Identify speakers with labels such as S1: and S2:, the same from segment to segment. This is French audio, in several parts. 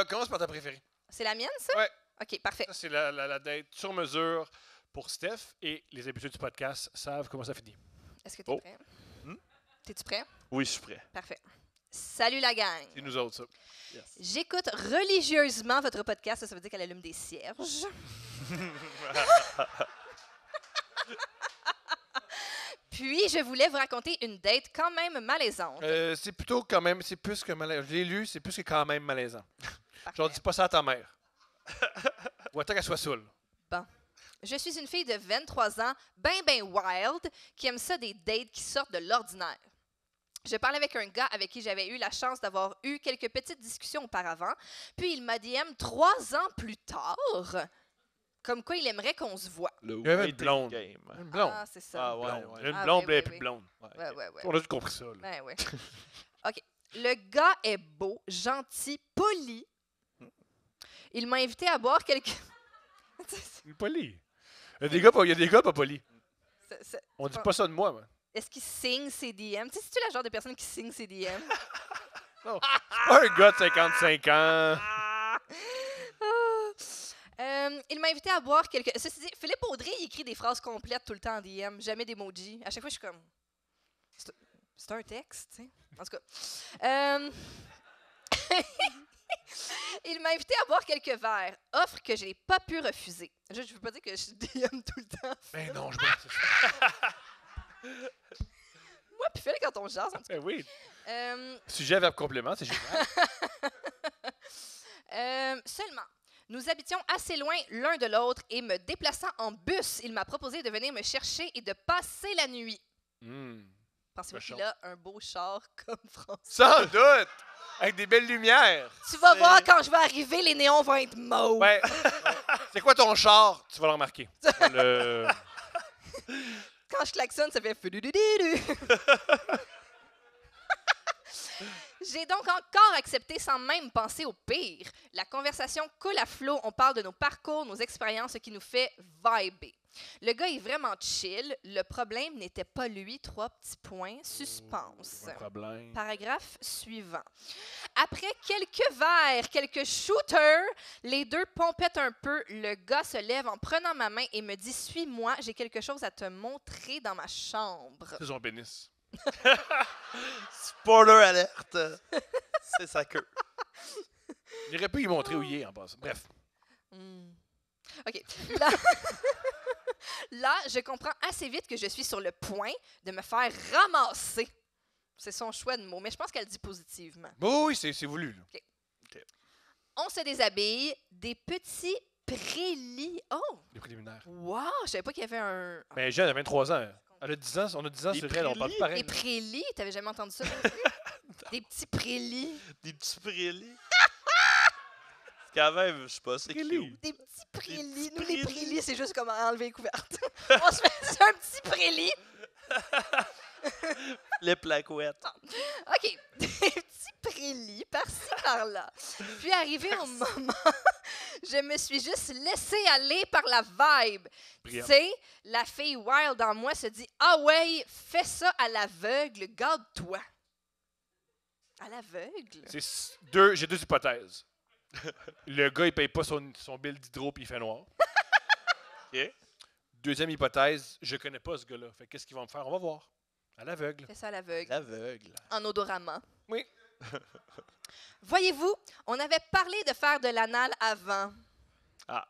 S1: commence par ta préférée.
S2: C'est la mienne, ça?
S1: Ouais.
S2: OK, parfait.
S1: Ça, c'est la date sur mesure pour Steph. Et les habitués du podcast savent comment ça finit.
S2: Est-ce que tu es prêt? T'es-tu prêt?
S3: Oui, je suis prêt.
S2: Parfait. Salut la gang!
S1: C'est nous autres, ça.
S3: Yes.
S2: J'écoute religieusement votre podcast. Ça veut dire qu'elle allume des cierges. Puis, je voulais vous raconter une date quand même malaisante.
S1: C'est plutôt quand même, c'est plus que malaisant. Je l'ai lu, c'est plus que quand même malaisant.
S2: Parfait.
S1: Genre, dis pas ça à ta mère. Ou attends qu'elle soit saoule.
S2: Je suis une fille de 23 ans, ben wild, qui aime ça des dates qui sortent de l'ordinaire. Je parlais avec un gars avec qui j'avais eu la chance d'avoir eu quelques petites discussions auparavant, puis il m'a DM 3 ans plus tard, comme quoi il aimerait qu'on se voit.
S3: Le
S1: Il y avait une
S3: waiting
S1: blonde.
S3: game.
S1: Une blonde.
S2: Ah, c'est ça.
S3: Ah, ouais,
S1: Blonde.
S3: ouais.
S1: Une
S2: Ah,
S1: blonde,
S2: oui,
S1: et
S2: oui,
S1: puis
S2: oui.
S1: blonde.
S2: Ouais.
S1: On a tout compris ça. Là.
S2: Ben ouais. OK. Le gars est beau, gentil, poli. Il m'a invité à boire quelques...
S1: Il est poli. Il y a des gars pas polis.
S2: C'est-
S1: On dit pas ça de moi. moi.
S2: Est-ce qu'il signe ses DM? Tu sais, c'est-tu le genre de personne qui signe ses DM?
S1: Non. C'est pas un gars de 55 ans.
S2: Il m'a invité à boire quelques... Ceci dit, Philippe Audrey, il écrit des phrases complètes tout le temps en DM, jamais d'emoji. À chaque fois, je suis comme... C'est un texte, tu sais. En tout cas. Il m'a invité à boire quelques verres, offre que je n'ai pas pu refuser. Je ne veux pas dire que je DM tout le temps.
S1: Ben non, je pense que c'est ça.
S2: Moi, puis Philippe, quand on jase, en tout
S1: Ben oui.
S2: cas.
S1: Sujet, verbe, complément, c'est génial.
S2: Seulement, nous habitions assez loin l'un de l'autre et me déplaçant en bus, il m'a proposé de venir me chercher et de passer la nuit. Pensez-vous
S1: Cochon.
S2: qu'il a un beau char comme François?
S1: Sans doute! Avec des belles lumières.
S2: Tu vas
S3: C'est-
S2: voir, quand je vais arriver, les néons vont être mauves.
S1: Ben, c'est quoi ton char? Tu vas le remarquer. Le...
S2: Quand je klaxonne, ça fait... fududududu. J'ai donc encore accepté sans même penser au pire. La conversation coule à flot. On parle de nos parcours, nos expériences, ce qui nous fait vibrer. Le gars est vraiment chill. Le problème n'était pas lui. 3 petits points. Suspense.
S1: Pas de problème.
S2: Paragraphe suivant. Après quelques verres, quelques shooters, les deux pompettent un peu. Le gars se lève en prenant ma main et me dit « Suis-moi, j'ai quelque chose à te montrer dans ma chambre.
S1: C'est son pénis.
S3: Spoiler alerte. C'est sa queue.
S1: Il aurait pu y montrer où il est en passant. Bref. »
S2: OK. Là, là, je comprends assez vite que je suis sur le point de me faire ramasser. C'est son choix de mots, mais je pense qu'elle dit positivement.
S1: Bon, oui, c'est voulu. Là.
S2: On se déshabille, des petits prélis. Oh!
S1: Les préliminaires.
S2: Wow! Je savais pas qu'il y avait un...
S1: Mais Jeanne a 23 ans. Elle a 10 ans. On a 10 ans
S3: Des
S1: sur elle. On parle
S3: prélis?
S1: pareil.
S2: Des prélis? T'avais jamais entendu ça? non plus? Des petits prélis.
S3: Des petits prélis. Quand même, je sais pas, c'est
S1: Prélis.
S3: cute.
S2: Des petits prélis.
S3: petits
S2: Nous, les
S3: prélis.
S2: prélis, c'est juste comme enlever les couvertes. On se fait un petit prélis.
S3: Les plaquettes.
S2: OK. Des petits prélis, par-ci, par-là. Puis, arrivé au moment, je me suis juste laissée aller par la vibe. Tu
S1: Brillant.
S2: sais, la fille wild en moi se dit « Ah ouais, fais ça à l'aveugle, garde-toi. » À l'aveugle?
S1: J'ai deux hypothèses. Le gars, il paye pas son bill d'hydro puis il fait noir.
S3: OK.
S1: Deuxième hypothèse, je connais pas ce gars-là. Fait qu'est-ce qu'ils vont me faire? On va voir. À l'aveugle.
S2: Fais ça à l'aveugle.
S3: L'aveugle.
S2: En odorama.
S1: Oui.
S2: Voyez-vous, on avait parlé de faire de l'anal avant.
S3: Ah.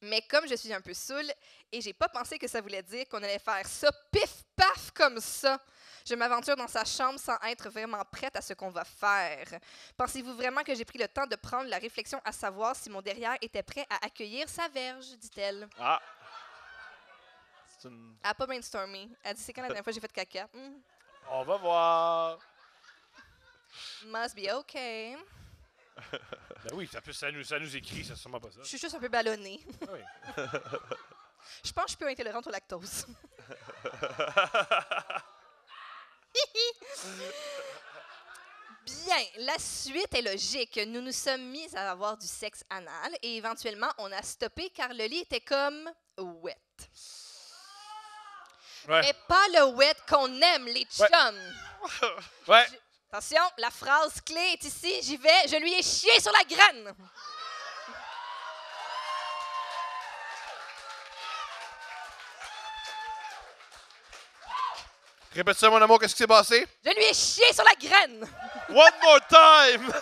S2: Mais comme je suis un peu saoule et j'ai pas pensé que ça voulait dire qu'on allait faire ça pif-paf comme ça, je m'aventure dans sa chambre sans être vraiment prête à ce qu'on va faire. Pensez-vous vraiment que j'ai pris le temps de prendre la réflexion à savoir si mon derrière était prêt à accueillir sa verge, dit-elle.
S3: Ah. C'est une...
S2: Elle n'a pas brainstormé. Elle dit, c'est quand la dernière fois que j'ai fait caca?
S1: On va voir.
S2: Must be okay.
S1: Ben oui, ça nous écrit, c'est sûrement pas ça.
S2: Je suis juste un peu ballonnée.
S1: Ah oui.
S2: Je pense que je suis plus intolérante au lactose. Bien, la suite est logique. Nous nous sommes mis à avoir du sexe anal et éventuellement, on a stoppé car le lit était comme wet.
S1: Ouais.
S2: Mais pas le wet qu'on aime, les chums.
S1: Ouais.
S2: Attention, la phrase clé est ici. J'y vais. Je lui ai chié sur la graine.
S1: Répète ça, mon amour, qu'est-ce qui s'est passé?
S2: Je lui ai chié sur la graine.
S3: One more time!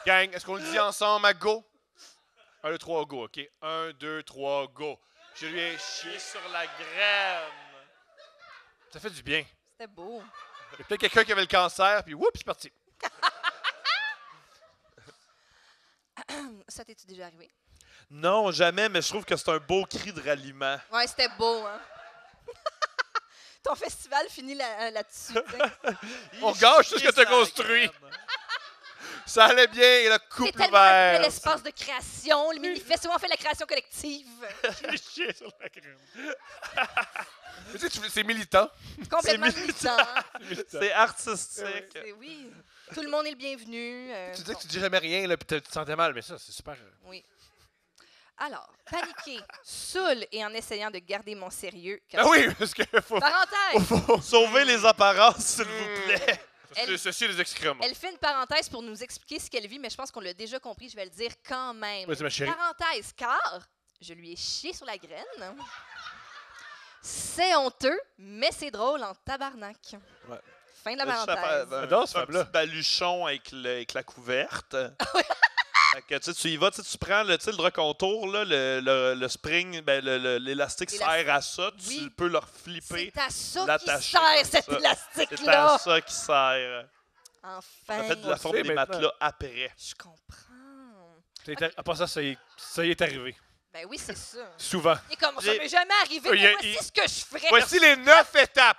S1: Gang, est-ce qu'on le dit ensemble à go? 1, 2, 3, go, OK? 1, 2, 3, go. Je lui ai chié.
S3: Sur la graine.
S1: Ça fait du bien.
S2: C'était beau.
S1: Il y a peut-être quelqu'un qui avait le cancer, puis whoops, c'est parti.
S2: Ça t'es-tu déjà arrivé?
S3: Non, jamais, mais je trouve que c'est un beau cri de ralliement.
S2: Ouais, c'était beau, hein? Ton festival finit là-dessus.
S1: On gâche tout ce que t'as construit. Ça allait bien, et la
S2: C'est
S1: coupe
S2: tellement un bel
S1: ouverte.
S2: espace de création. Le Minifest, souvent on fait la création collective.
S1: Je l'ai chié sur la crème. Mais tu sais, c'est militant.
S2: Complètement
S3: militant.
S2: militant.
S3: C'est artistique.
S2: Oui. Tout le monde est le bienvenu.
S1: Tu disais que tu dis jamais rien, là, puis tu te sentais mal, mais ça, c'est super.
S2: Oui. Alors, paniqué, saoul et en essayant de garder mon sérieux.
S1: Ah oui, parce que faut...
S2: Parenthèse!
S3: Sauvez les apparences, s'il vous plaît.
S1: Ceci est des excréments.
S2: Elle fait une parenthèse pour nous expliquer ce qu'elle vit, mais je pense qu'on l'a déjà compris. Je vais le dire quand même.
S1: Vas-y, ma chérie.
S2: Parenthèse, car je lui ai chié sur la graine. C'est honteux, mais c'est drôle en tabarnak.
S3: Ouais.
S2: Fin de la parenthèse.
S1: J'adore ce
S3: un
S1: fab-là.
S3: petit baluchon avec la couverte. Fait que, tu y vas, tu prends le drap contour, là, le spring, ben, l'élastique sert à ça.
S2: Oui.
S3: Tu peux le flipper.
S2: C'est à ça qui
S3: l'attacher
S2: sert
S3: comme
S2: cet
S3: ça. C'est
S2: élastique-là.
S3: à ça qui sert. On
S2: Enfin,
S3: a fait de la forme des
S1: maintenant.
S3: matelas après.
S2: je comprends.
S1: À part ça, ça y est arrivé.
S2: Ben oui, c'est ça.
S1: Souvent.
S2: Et comme ça
S3: J'ai-
S2: m'est jamais arrivé,
S1: Il y
S2: mais
S1: a-
S2: voici ce que je ferais.
S1: Voici les 9 étapes.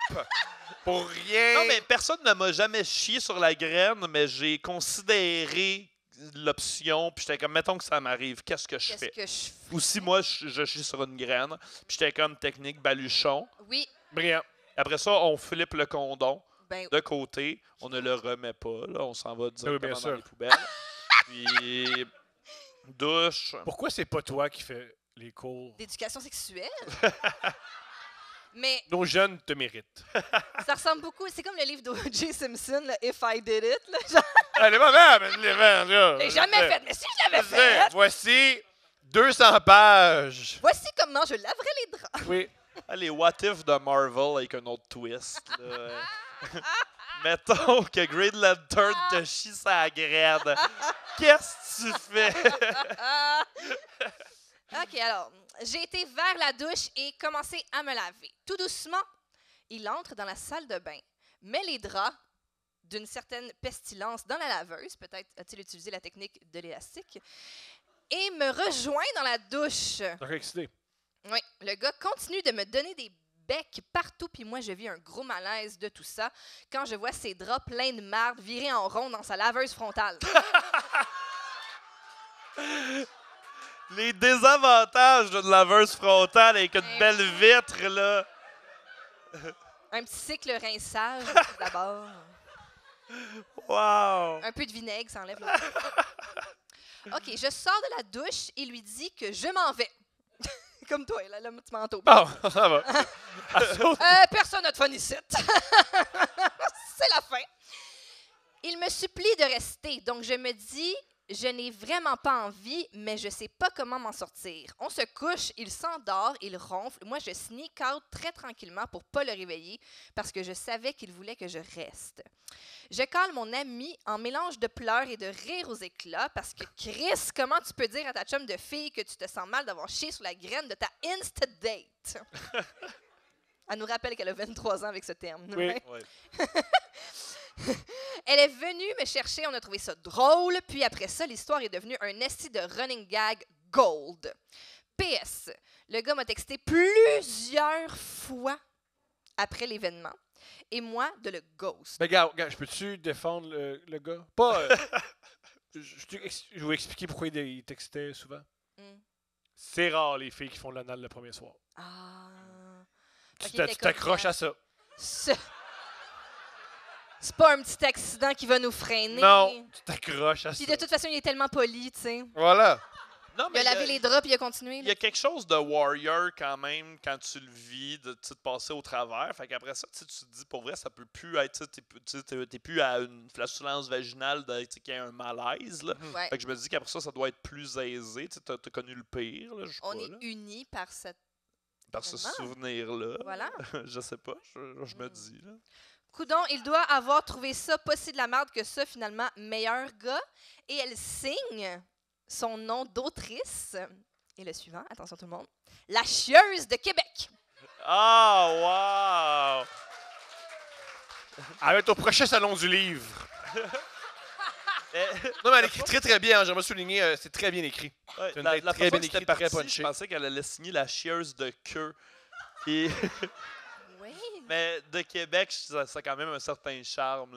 S1: Pour rien.
S3: Non, mais personne ne m'a jamais chié sur la graine, mais j'ai considéré l'option, puis j'étais comme, mettons que ça m'arrive, qu'est-ce que je
S2: Qu'est-ce
S3: fais?
S2: que je fais?
S3: Ou si moi, je chie sur une graine, puis j'étais comme technique baluchon.
S2: Oui,
S1: Brillant.
S3: Après ça, on flippe le condom
S2: ben
S3: de côté, on ne le remet pas, là, on s'en va directement
S1: bien
S3: dans
S1: sûr.
S3: les poubelles. Puis, douche.
S1: Pourquoi c'est pas toi qui fais les cours?
S2: d'éducation sexuelle. Mais
S1: Nos jeunes te méritent.
S2: ça ressemble beaucoup, c'est comme le livre d'O.J. Simpson, le If I Did It. Là, genre,
S1: Allez, maman, mais les vents, là.
S2: je l'ai jamais fait, mais si je l'avais fait,
S1: Voici 200 pages.
S2: voici comment je laverais les draps.
S1: Oui.
S3: Ah, les What If de Marvel avec un autre twist. Là. Mettons que Green Lantern te chie sa graine. Qu'est-ce que tu fais?
S2: OK, alors, j'ai été vers la douche et commencé à me laver. Tout doucement, il entre dans la salle de bain, met les draps d'une certaine pestilence dans la laveuse, peut-être a-t-il utilisé la technique de l'élastique, et me rejoint dans la douche.
S1: T'es excité.
S2: Oui, le gars continue de me donner des becs partout, puis moi, je vis un gros malaise de tout ça quand je vois ses draps pleins de marde virés en rond dans sa laveuse frontale.
S3: Les désavantages d'une laveuse frontale avec une belle vitre, là.
S2: Un petit cycle rinçage, d'abord.
S3: Wow!
S2: Un peu de vinaigre, ça enlève le... OK, je sors de la douche et lui dis que je m'en vais. Comme toi, là, le petit manteau.
S1: Bon, ça va.
S2: Personne n'a de fun ici. C'est la fin. Il me supplie de rester, donc je me dis, je n'ai vraiment pas envie, mais je sais pas comment m'en sortir. On se couche, il s'endort, il ronfle. Moi, je sneak out très tranquillement pour pas le réveiller parce que je savais qu'il voulait que je reste. Je cale mon ami en mélange de pleurs et de rire aux éclats parce que Chris, comment tu peux dire à ta chum de fille que tu te sens mal d'avoir chié sur la graine de ta Insta-date? Elle nous rappelle qu'elle a 23 ans avec ce terme.
S1: Oui.
S2: Ouais.
S3: Ouais.
S2: Elle est venue me chercher, on a trouvé ça drôle, puis après ça, l'histoire est devenue un esti de running gag gold. PS, le gars m'a texté plusieurs fois après l'événement, et moi, de le ghost.
S1: Mais gars, je peux-tu défendre le gars? Pas. Je vais expliquer pourquoi il textait souvent.
S2: Hmm.
S1: C'est rare les filles qui font l'anal le premier soir.
S2: Ah.
S1: Tu
S2: Ok, t'es
S1: t'accroches
S2: comme,
S1: à ça.
S2: C'est pas un petit accident qui va nous freiner.
S1: Non, tu t'accroches à ça.
S2: Puis de toute façon, il est tellement poli, tu sais.
S1: Voilà.
S3: Non,
S2: Il a lavé les draps puis il a continué.
S3: Il y a quelque chose de warrior quand même quand tu le vis, de te passer au travers. Fait qu'après ça, tu te dis, pour vrai, ça peut plus être. T'es plus à une flatulence vaginale qu'il y a un malaise. Là.
S2: Ouais.
S3: Fait que je me dis qu'après ça doit être plus aisé. Tu as connu le pire. Là, je sais
S2: On
S3: pas,
S2: est
S3: là.
S2: unis par cette.
S3: Par ce
S2: Vraiment?
S3: souvenir-là.
S2: Voilà.
S3: Je sais pas, je me dis. Là.
S2: Coudon, il doit avoir trouvé ça pas si de la merde que ça, finalement, meilleur gars. Et elle signe son nom d'autrice. Et le suivant, attention tout le monde. La chieuse de Québec.
S3: Ah, wow!
S1: Elle va être au prochain salon du livre. Non, mais elle écrit très très bien. J'aimerais souligner, c'est très bien écrit.
S3: Ouais,
S1: C'est une
S3: la
S1: tête très
S3: façon
S1: bien
S3: que
S1: écrite,
S3: c'était
S1: très
S3: parti,
S1: punchée.
S3: je pensais qu'elle allait signer la chieuse de queue. Et
S2: Oui.
S3: mais de Québec, ça a quand même un certain charme. Là.